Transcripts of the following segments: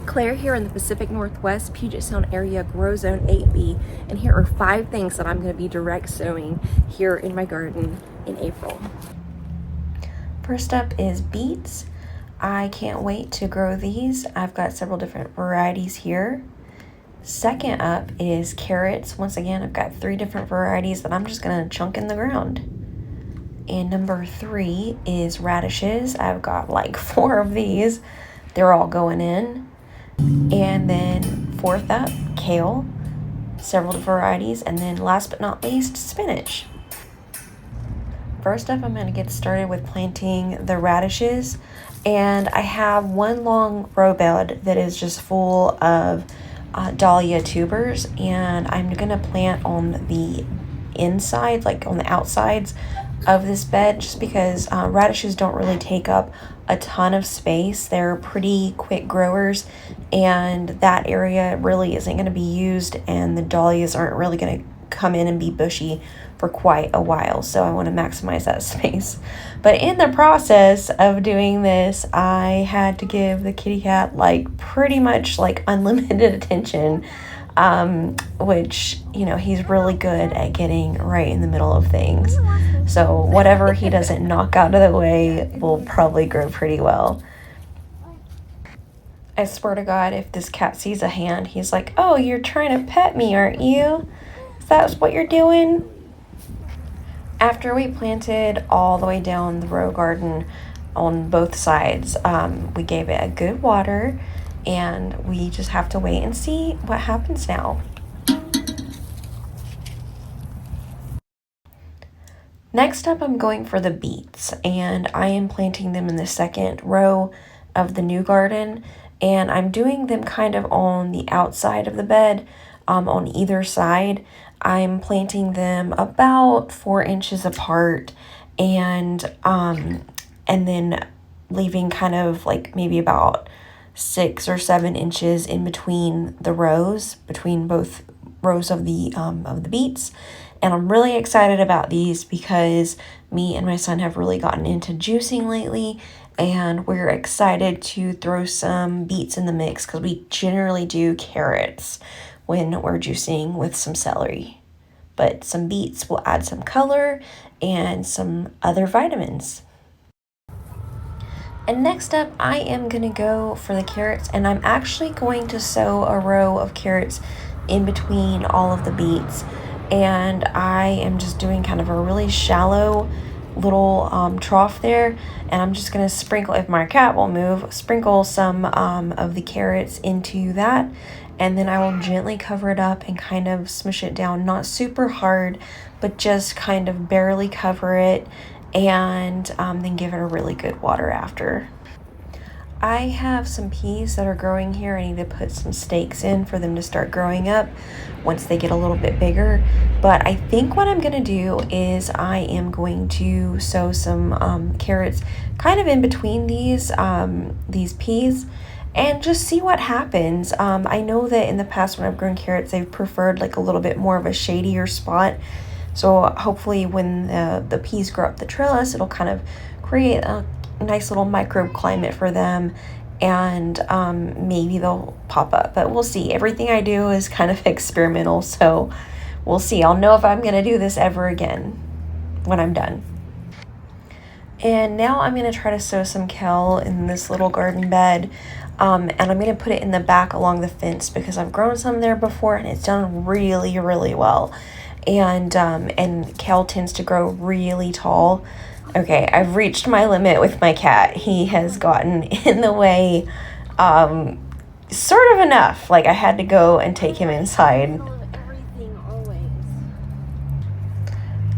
Claire here in the Pacific Northwest, Puget Sound area, Grow Zone 8B, and here are 5 things that I'm going to be direct sowing here in my garden in April. First up is beets. I can't wait to grow these. I've got several different varieties here. Second up is carrots. Once again, I've got 3 different varieties that I'm just going to chunk in the ground. And number 3 is radishes. I've got like 4 of these. They're all going in. And then fourth up, kale, several varieties, and then last but not least, spinach. First up, I'm going to get started with planting the radishes, and I have one long row bed that is just full of dahlia tubers, and I'm going to plant on the inside, like on the outsides of this bed, just because radishes don't really take up a ton of space. They're pretty quick growers, and that area really isn't going to be used, and the dahlias aren't really going to come in and be bushy for quite a while, so I want to maximize that space. But in the process of doing this, I had to give the kitty cat like pretty much like unlimited attention, which, you know, he's really good at getting right in the middle of things. So whatever he doesn't knock out of the way will probably grow pretty well. I swear to God, if this cat sees a hand, he's like, "Oh, you're trying to pet me, aren't you? Is that what you're doing?" After we planted all the way down the row garden on both sides, we gave it a good water, and we just have to wait and see what happens now. Next up, I'm going for the beets, and I am planting them in the second row of the new garden, and I'm doing them kind of on the outside of the bed, on either side. I'm planting them about 4 inches apart, and then leaving kind of like maybe about 6 or 7 inches in between the rows, between both rows of the beets. And I'm really excited about these because me and my son have really gotten into juicing lately, and we're excited to throw some beets in the mix because we generally do carrots when we're juicing with some celery. But some beets will add some color and some other vitamins. And next up, I am going to go for the carrots, and I'm actually going to sow a row of carrots in between all of the beets. And I am just doing kind of a really shallow little trough there, and I'm just going to sprinkle, if my cat will move, sprinkle some of the carrots into that, and then I will gently cover it up and kind of smush it down, not super hard, but just kind of barely cover it, and then give it a really good water after. I have some peas that are growing here. I need to put some stakes in for them to start growing up once they get a little bit bigger. But I think what I'm going to do is I am going to sow some carrots kind of in between these peas and just see what happens. I know that in the past when I've grown carrots, they've preferred like a little bit more of a shadier spot. So hopefully when the peas grow up the trellis, it'll kind of create a nice little microclimate for them, and maybe they'll pop up, but we'll see. Everything I do is kind of experimental, so we'll see. I'll know if I'm going to do this ever again when I'm done. And now I'm going to try to sow some kale in this little garden bed, and I'm going to put it in the back along the fence because I've grown some there before and it's done really, really well. And kale tends to grow really tall. Okay, I've reached my limit with my cat. He has gotten in the way sort of enough. Like, I had to go and take him inside.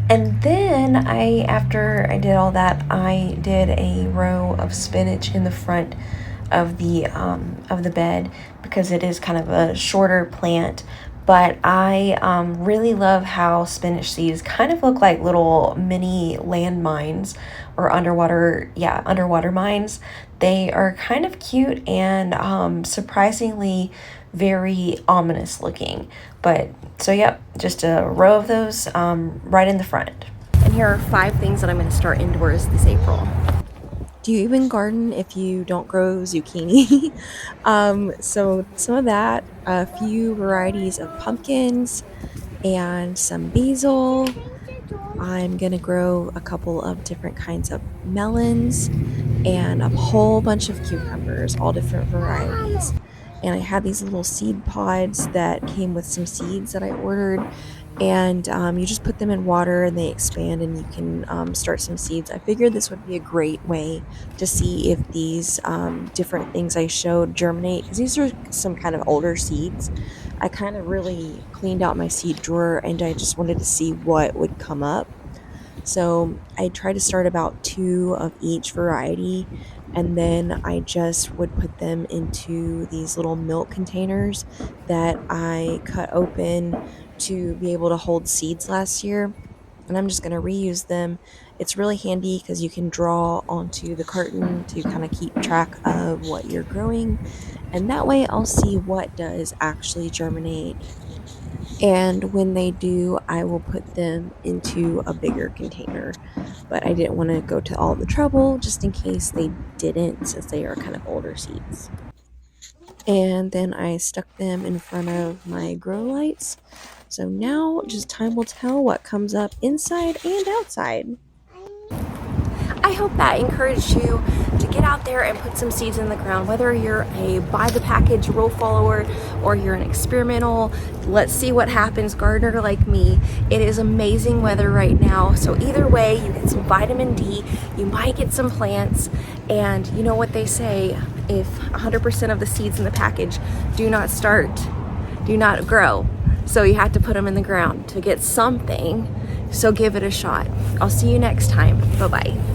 And then after I did all that, I did a row of spinach in the front of the bed because it is kind of a shorter plant. But I really love how spinach seeds kind of look like little mini landmines or underwater mines. They are kind of cute and surprisingly very ominous looking. But so yep, just a row of those right in the front. And here are 5 things that I'm going to start indoors this April. Do you even garden if you don't grow zucchini? So some of that, a few varieties of pumpkins, and some basil. I'm gonna grow a couple of different kinds of melons and a whole bunch of cucumbers, all different varieties. And I had these little seed pods that came with some seeds that I ordered, and you just put them in water and they expand, and you can start some seeds. I figured this would be a great way to see if these different things I showed germinate, because these are some kind of older seeds. I kind of really cleaned out my seed drawer and I just wanted to see what would come up. So I try to start about two of each variety, and then I just would put them into these little milk containers that I cut open to be able to hold seeds last year. And I'm just going to reuse them. It's really handy because you can draw onto the carton to kind of keep track of what you're growing. And that way I'll see what does actually germinate, and when they do, I will put them into a bigger container. But I didn't want to go to all the trouble just in case they didn't, since they are kind of older seeds. And then I stuck them in front of my grow lights. So now just time will tell what comes up inside and outside. I hope that encouraged you to get out there and put some seeds in the ground, whether you're a buy the package rule follower or you're an experimental, let's see what happens gardener like me. It is amazing weather right now, so either way you get some vitamin D, you might get some plants, and you know what they say, if 100% of the seeds in the package do not grow, so you have to put them in the ground to get something. So give it a shot. I'll see you next time. Bye-bye.